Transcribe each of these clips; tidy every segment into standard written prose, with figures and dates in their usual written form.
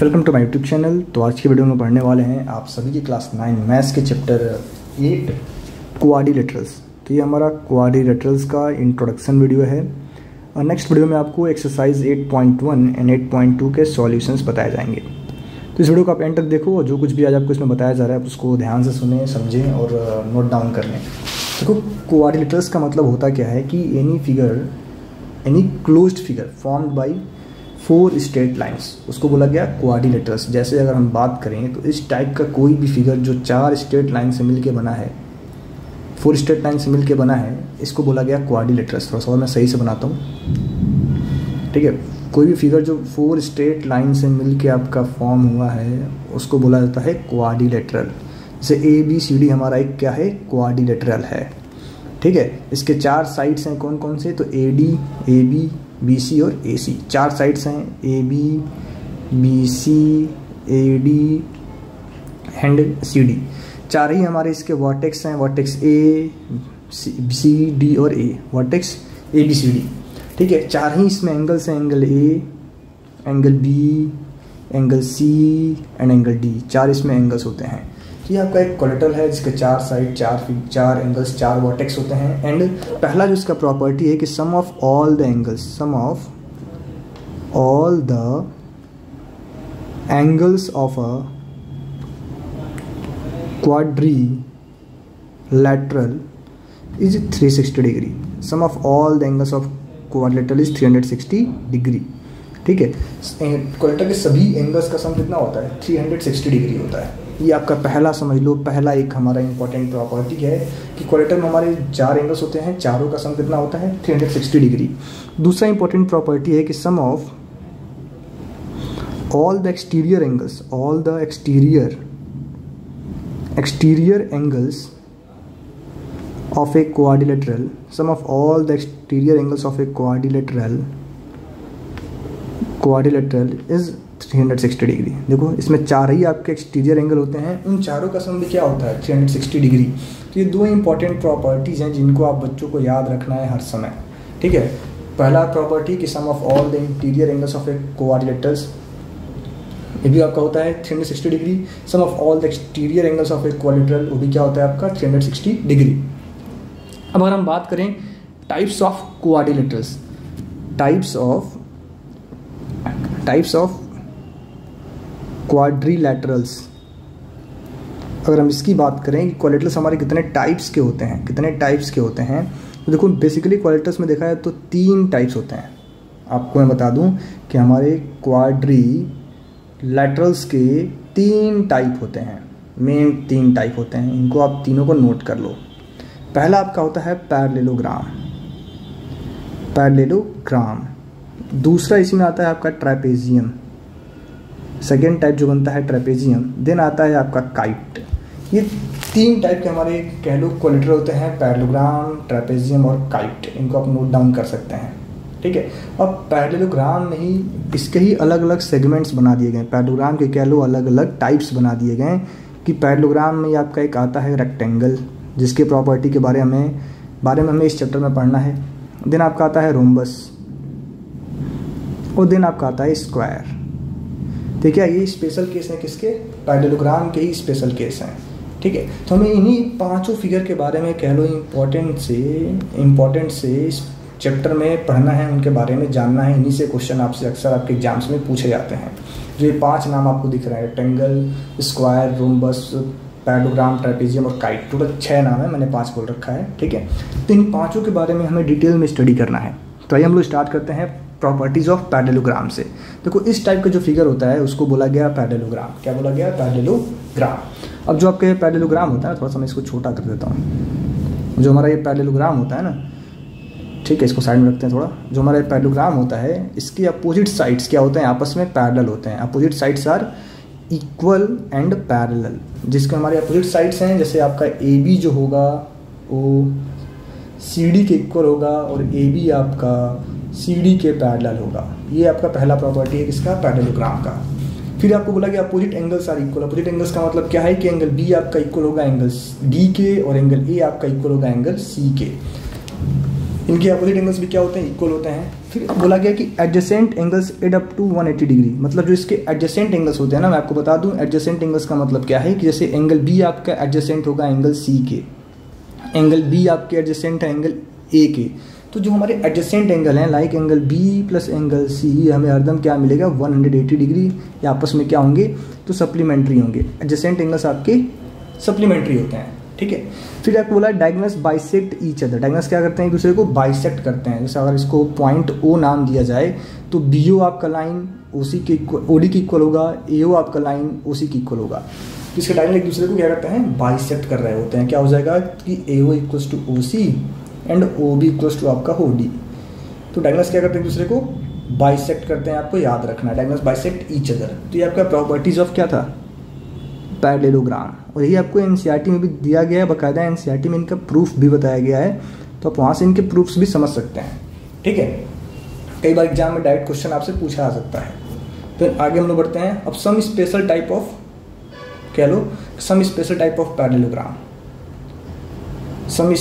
Welcome to my YouTube channel. तो आज की वीडियो में पढ़ने वाले हैं आप सभी की क्लास 9 मैथ्स के चैप्टर 8 क्वाड्रिलेटरल्स। तो ये हमारा क्वाड्रिलेटरल्स का इंट्रोडक्शन वीडियो है और नेक्स्ट वीडियो में आपको एक्सरसाइज 8.1 एंड 8.2 के सॉल्यूशंस बताए जाएंगे। तो इस वीडियो को आप एंड तक देखो और जो कुछ भी आज आपको इसमें बताया जा रहा है उसको ध्यान से सुने, समझें और नोट डाउन कर लें। देखो क्वाड्रिलेटरल्स का मतलब होता क्या है कि any closed figure formed by 4 straight lines, उसको बोला गया क्वाड्रिलेटरल्स। जैसे अगर हम बात करें तो इस टाइप का कोई भी फिगर जो 4 स्ट्रेट लाइन से मिलके बना है, 4 स्ट्रेट लाइन से मिलके बना है, इसको बोला गया क्वाड्रिलेटरल्स। थोड़ा सा और मैं सही से बनाता हूँ, ठीक है। कोई भी फिगर जो 4 स्ट्रेट लाइन से मिलके आपका फॉर्म हुआ है उसको बोला जाता है क्वाड्रिलेटरल। जैसे ABCD हमारा एक क्या है, क्वाड्रिलेटरल है, ठीक है। इसके 4 साइड्स हैं कौन कौन से, तो AD, AB, BC और AC। 4 साइड्स हैं AB, BC, AD and CD। 4 ही हमारे इसके वर्टेक्स हैं, वर्टेक्स A, C, D और A, वर्टेक्स ABCD, ठीक है। 4 ही इसमें एंगल्स हैं, angle A, angle B, angle C and angle D। 4 इसमें एंगल्स होते हैं। तो ये आपका एक कोलेटरल है जिसके 4 साइड, 4 एंगल्स, 4 वर्टेक्स होते हैं। एंड पहला जो इसका प्रॉपर्टी है कि sum of all the angles, sum of all the angles of a quadrilateral is 360 degree. Sum of all the angles of quadrilateral is 360 degree, ठीक है। कोलेटर के सभी एंगल्स का सम कितना होता है, 360 डिग्री होता है। ये आपका पहला समझ लो, पहला एक हमारा इंपॉर्टेंट प्रॉपर्टी है कि कोलेटर में हमारे 4 एंगल्स होते हैं, चारों का सम कितना होता है, 360 डिग्री। दूसरा इंपॉर्टेंट प्रॉपर्टी है कि sum of all the exterior angles, all the exterior angles of a quadrilateral, sum of all the exterior angles of a quadrilateral is 360 degree. देखो इसमें 4 ही आपके एक्सटीरियर एंगल होते हैं, उन चारों का सम भी क्या होता है, 360 डिग्री। तो ये 2 इंपॉर्टेंट प्रॉपर्टीज़ हैं जिनको आप बच्चों को याद रखना है हर समय, ठीक है। पहला प्रॉपर्टी कि sum of all the interior angles of a quadrilaterals, ये भी आपका होता है 360 degree. Sum of all the exterior angles of a quadrilateral, वो भी क्या होता है आपका 360 डिग्री। अब अगर हम बात करें types of quadrilaterals, types of quadrilaterals, अगर हम इसकी बात करें कि क्वाड्रिलेटरल्स हमारे कितने टाइप्स के होते हैं, तो देखो बेसिकली क्वाड्रिलेटरल्स में देखा है तो 3 टाइप्स होते हैं। आपको मैं बता दूं कि हमारे क्वाड्रिलेटरल्स के 3 टाइप होते हैं, मेन 3 टाइप होते हैं। इनको आप तीनों को नोट कर लो। पहला आपका होता है पैरेललोग्राम। दूसरा इसी में आता है आपका ट्रेपेजियम, सेकेंड टाइप जो बनता है ट्रेपेजियम। देन आता है आपका काइट। ये 3 टाइप के हमारे कह लो क्वाड्रिलेटरल होते हैं, पैरेललोग्राम, ट्रेपेजियम और काइट। इनको आप नोट डाउन कर सकते हैं, ठीक है। अब पैरेललोग्राम में ही इसके ही अलग अलग सेगमेंट्स बना दिए गए, पैरेललोग्राम के कह लो अलग अलग टाइप्स बना दिए गए कि पैरेललोग्राम में आपका एक आता है रेक्टेंगल, जिसके प्रॉपर्टी के बारे में हमें इस चैप्टर में पढ़ना है। देन आपका आता है रोम्बस और देन आपका आता है स्क्वायर। ठीक है, ये स्पेशल केस हैं किसके, पैरेललोग्राम के ही स्पेशल केस हैं, ठीक है। तो हमें इन्हीं 5 फिगर के बारे में कह लो इम्पोर्टेंट से इस चैप्टर में पढ़ना है, उनके बारे में जानना है। इन्हीं से क्वेश्चन आपसे अक्सर आपके एग्जाम्स में पूछे जाते हैं। जो ये 5 नाम आपको दिख रहे हैं, rectangle, square, rhombus, parallelogram, trapezium और काइट, टोटल 6 नाम है, मैंने 5 बोल रखा है, ठीक है। तो इन 5 के बारे में हमें डिटेल में स्टडी करना है। तो आइए हम लोग स्टार्ट करते हैं प्रॉपर्टीज़ ऑफ पैरेललोग्राम से। देखो इस टाइप का जो फिगर होता है उसको बोला गया पैरेललोग्राम। क्या बोला गया, पैरेललोग्राम। अब जो आपके पैरेललोग्राम होता है, थोड़ा सा मैं इसको छोटा कर देता हूँ। जो हमारा ये पैरेललोग्राम होता है ना, ठीक है, इसको साइड में रखते हैं थोड़ा। जो हमारा पैरेललोग्राम होता है, इसके अपोजिट साइड्स क्या होते हैं, आपस में पैरेलल होते हैं। Opposite sides are equal and parallel. जिसके हमारे अपोजिट साइड्स हैं, जैसे आपका AB जो होगा वो CD के इक्वल होगा और AB आपका CD के पैरेलल होगा। ये आपका पहला प्रॉपर्टी है किसका, पैरेललोग्राम का। फिर आपको बोला कि opposite angles are equal. Opposite angles का मतलब क्या है कि एंगल B आपका इक्वल होगा एंगल D के और एंगल A आपका इक्वल होगा एंगल C के। इनके अपोजिट एंगल्स भी क्या होते हैं, इक्वल होते हैं। फिर बोला गया कि adjacent angles add up to 180 degree, मतलब जो इसके एडजेसेंट एंगल्स होते हैं ना, मैं आपको बता दूं एडजेसेंट एंगल्स का मतलब क्या है कि जैसे एंगल बी आपका एडजेसेंट होगा एंगल सी के, एंगल बी आपके एडजेसेंट है एंगल ए के, तो जो हमारे एडजेसेंट एंगल हैं like angle B plus angle C, हमें हरदम क्या मिलेगा 180 डिग्री, या आपस में क्या होंगे तो सप्लीमेंट्री होंगे। एडजेसेंट एंगल्स आपके सप्लीमेंट्री होते हैं, ठीक है। फिर आपको बोला diagonals bisect each other, diagonals क्या करते हैं एक दूसरे को बाइसेक्ट करते हैं। जैसे अगर इसको पॉइंट ओ नाम दिया जाए तो बी ओ आपका लाइन ओ सी के ओ डी की इक्वल होगा, ए ओ आपका लाइन ओ सी की इक्वल होगा। तो इसके डायगोनल एक दूसरे को क्या करते हैं बाइसेक्ट कर रहे होते हैं। क्या हो जाएगा कि A O equals to O C and O B equals to आपका ओ डी। तो डायगोनल्स क्या करते हैं एक दूसरे को बाइसेक्ट करते हैं, आपको याद रखना है डायगोनल्स बाइसेक्ट ईच अदर। तो ये आपका प्रॉपर्टीज ऑफ क्या था पैरेललोग्राम, और यही आपको एनसीईआरटी में भी दिया गया है, बाकायदा एनसीईआरटी में इनका प्रूफ भी बताया गया है, तो आप वहाँ से इनके प्रूफ्स भी समझ सकते हैं, ठीक है। कई बार एग्जाम में डायरेक्ट क्वेश्चन आपसे पूछा आ सकता है। फिर आगे हम लोग बढ़ते हैं। अब सम स्पेशल टाइप ऑफ, कह लो some special type of parallelogram, some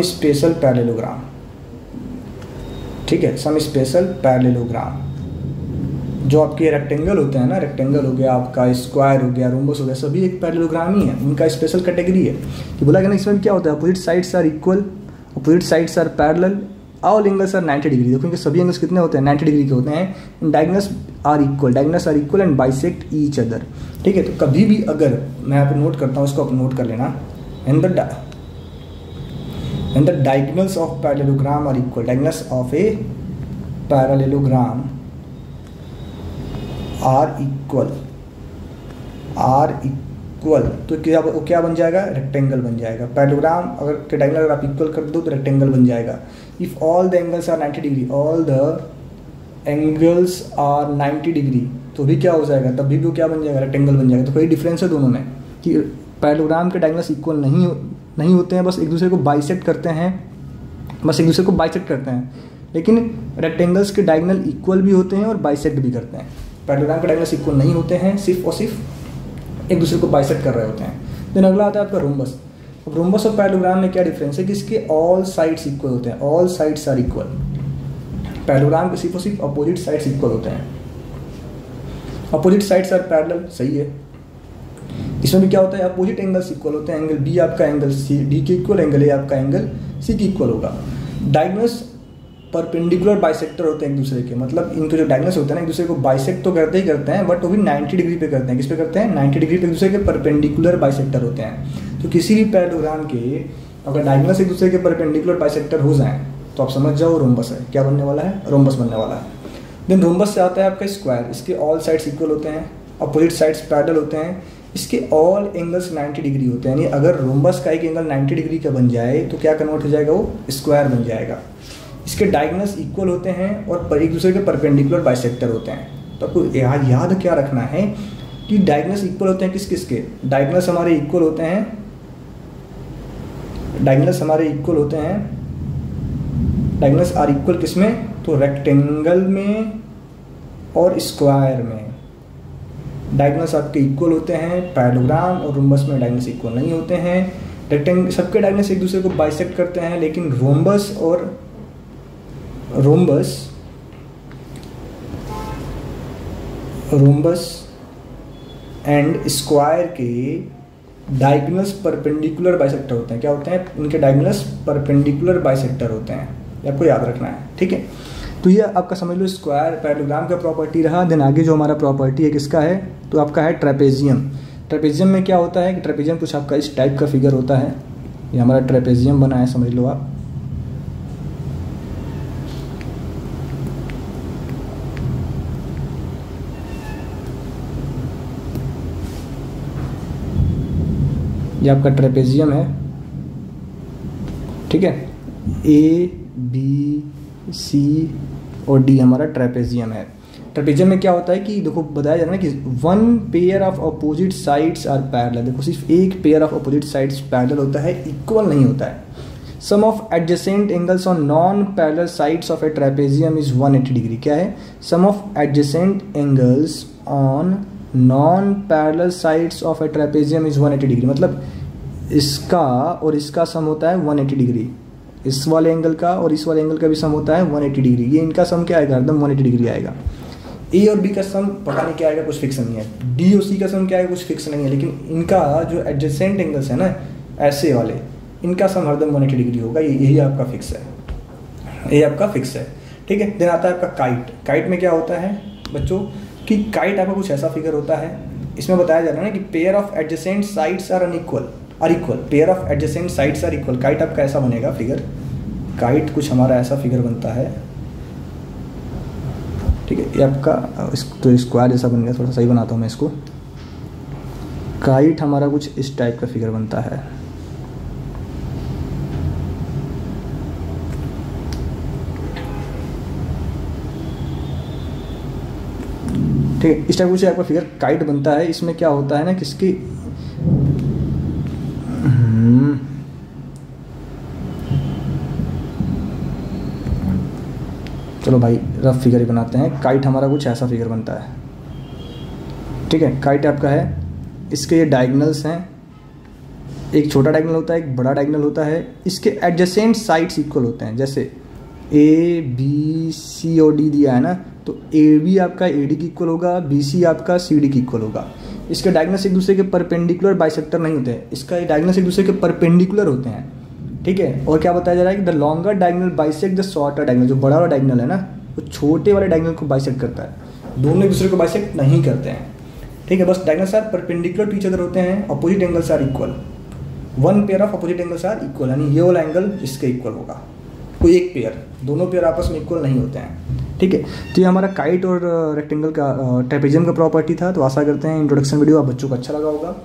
special parallelogram, ठीक है। सम स्पेशल पैरेललोग्राम जो आपके रेक्टेंगल होते हैं ना, रेक्टेंगल हो गया आपका, स्क्वायर हो गया, रोम्बस हो गया, सभी एक पैरेललोग्राम ही है, उनका स्पेशल कैटेगरी है। कि बोला गया ना इसमें क्या होता है opposite sides are equal, opposite sides are parallel, all angles are 90 degree. देखो इनके सभी एंगल्स कितने होते हैं 90 डिग्री के होते हैं। Diagonals are equal and bisect each other, ठीक है। तो कभी भी अगर मैं यहाँ पे नोट करता हूँ, इसको आप नोट कर लेना, and the diagonals of parallelogram are equal, diagonals of a parallelogram are equal, तो क्या बन जाएगा रेक्टेंगल बन जाएगा। पैरेललोग्राम अगर के डायगोनल अगर आप इक्वल कर दो तो रेक्टेंगल बन जाएगा। If all the angles are 90 degree, all the angles are 90 degree, तो भी क्या हो जाएगा, तब भी वो क्या बन जाएगा रेक्टेंगल बन जाएगा। तो कोई डिफरेंस है दोनों में कि पैरेललोग्राम के डायगोनल्स इक्वल नहीं होते हैं, बस एक दूसरे को बाइसेक्ट करते हैं, लेकिन रेक्टेंगल्स के डायगोनल इक्वल भी होते हैं और बाइसेक्ट भी करते हैं। पैरेललोग्राम के डायगोनल्स इक्वल नहीं होते हैं, सिर्फ और सिर्फ एक दूसरे को बाइसेक्ट कर रहे होते हैं। देन अगला आता है आपका रोम्बस। अब रोम्बस और पैरेललोग्राम में क्या डिफरेंस है कि इसके ऑल साइड्स इक्वल होते हैं, all sides are equal. Parallelogram के सिर्फ और सिर्फ अपोजिट साइड्स इक्वल होते हैं, अपोजिट साइड्स आर पैरेलल, सही है। इसमें भी क्या होता है अपोजिट एंगल्स इक्वल होते हैं, एंगल बी आपका एंगल सी डी के इक्वल, एंगल ए आपका एंगल सी के इक्वल होगा। डायगोनल्स परपेंडिकुलर बाइसेक्टर होते हैं एक दूसरे के, मतलब इनके जो डायगोनल्स होते हैं ना एक दूसरे को बाइसेक्ट तो करते ही करते हैं, बट वो भी 90 डिग्री पे करते हैं। किस पे करते हैं 90 डिग्री पे, एक दूसरे के परपेंडिकुलर बाइसेक्टर होते हैं। तो किसी भी पैरेललोग्राम के अगर डायगोनल्स एक दूसरे के परपेंडिकुलर बाइसेक्टर हो जाएं तो आप समझ जाओ रोम्बस है। क्या बनने वाला है रोम्बस बनने वाला है। देन रोम्बस से आता है आपका स्क्वायर, इसके ऑल साइड्स इक्वल होते हैं, अपोजिट साइड्स पैरेलल होते हैं, इसके ऑल एंगल्स 90 डिग्री होते हैं। यानी अगर रोम्बस का एक एंगल 90 डिग्री का बन जाए तो क्या कन्वर्ट हो जाएगा वो स्क्वायर बन जाएगा। इसके डायगोनल्स इक्वल होते हैं और एक दूसरे के परपेंडिकुलर बाइसेक्टर होते हैं। तो आपको याद क्या रखना है कि डायगोनल्स इक्वल होते हैं किस किस के, डायगोनल्स हमारे इक्वल होते हैं, डायगोनल्स आर इक्वल किसमें, तो रेक्टेंगल में और स्क्वायर में डायगोनल्स आपके इक्वल होते हैं। पैरेललोग्राम और रोम्बस में डायगोनल्स इक्वल नहीं होते हैं। रेक्टेंगल सबके डायगोनल्स एक दूसरे को बाइसेक्ट करते हैं, लेकिन रोम्बस एंड स्क्वायर के डायगोनल्स परपेंडिकुलर बाइसेक्टर होते हैं। क्या होते हैं उनके डायगोनल्स परपेंडिकुलर बाइसेक्टर होते हैं, ये आपको याद रखना है, ठीक है। तो ये आपका समझ लो स्क्वायर पैरेललोग्राम का प्रॉपर्टी रहा। देन आगे जो हमारा प्रॉपर्टी है किसका है, तो आपका है ट्रेपेजियम। ट्रेपेजियम में क्या होता है कि ट्रेपेजियम कुछ आपका इस टाइप का फिगर होता है, ये हमारा ट्रेपेजियम बना है, समझ लो आप। ये आपका ट्रेपेजियम है, ठीक है। ए बी सी और डी हमारा ट्रेपेजियम है। ट्रेपेजियम में क्या होता है कि देखो बताया जा रहा है कि one pair of opposite sides are parallel. देखो सिर्फ एक pair of opposite sides parallel होता है, इक्वल नहीं होता है। Sum of adjacent angles on non parallel sides of a trapezium is 180 degree. क्या है, sum of adjacent angles on non parallel sides of a trapezium is 180 degree. मतलब इसका और इसका सम होता है 180 डिग्री। इस वाले एंगल का और इस वाले एंगल का भी सम होता है 180 डिग्री। ये इनका सम क्या आएगा, एकदम 180 डिग्री आएगा। ए और बी का सम पता नहीं क्या आएगा, कुछ फिक्स नहीं है। डी और सी का सम क्या आएगा, कुछ फिक्स नहीं है। लेकिन इनका जो एडजेसेंट एंगल्स है ना, ऐसे वाले, इनका सम हरदम 180 डिग्री होगा। यही आपका फिक्स है, ये आपका फिक्स है, ठीक है। देन आता है आपका काइट। काइट में क्या होता है बच्चों कि काइट आपका कुछ ऐसा फिगर होता है, इसमें बताया जा रहा है ना कि pair of adjacent sides are unequal, are equal, pair of adjacent sides are equal. Kite आपका ऐसा बनेगा फिगर, काइट कुछ हमारा ऐसा फिगर बनता है, ठीक है। ये आपका तो स्क्वायर जैसा बन गया, थोड़ा सही बनाता हूँ मैं इसको। काइट हमारा कुछ इस टाइप का फिगर बनता है, ठीक है। इस टाइप कुछ आपका फिगर काइट बनता है। इसमें क्या होता है ना, किसकी चलो भाई रफ फिगर ही बनाते हैं। काइट हमारा कुछ ऐसा फिगर बनता है, ठीक है। काइट आपका है, इसके ये डायगोनल्स हैं, एक छोटा डायगोनल होता है, एक बड़ा डायगोनल होता है। इसके एडजेसेंट साइड्स इक्वल होते हैं, जैसे ए बी सी और डी दिया है ना, तो ए बी आपका ए डी की इक्वल होगा, बी सी आपका सी डी की इक्वल होगा। इसके डायगोनल्स एक दूसरे के परपेंडिकुलर बाइसेक्टर नहीं होते हैं, इसका डायगोनल्स एक दूसरे के परपेंडिकुलर होते हैं, ठीक है। और क्या बताया जा रहा है कि the longer diagonal bisect the shorter diagonal. जो बड़ा वाला डायगोनल है ना, वो छोटे वाले डायगोनल को बाइसेक्ट करता है, दोनों एक दूसरे को बाइसेक्ट नहीं करते हैं, ठीक है। बस diagonals are perpendicular to each other होते हैं, opposite angles are equal, one pair of opposite angles are equal, यानी ये वाला एंगल इसके इक्वल होगा। कोई एक पेयर, दोनों पेयर आपस में इक्वल नहीं होते हैं, ठीक है। तो ये हमारा काइट और रेक्टेंगल का ट्रेपेजियम का प्रॉपर्टी था। तो आशा करते हैं इंट्रोडक्शन वीडियो आप बच्चों को अच्छा लगा होगा।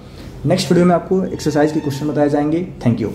नेक्स्ट वीडियो में आपको एक्सरसाइज के क्वेश्चन बताए जाएंगे। Thank you.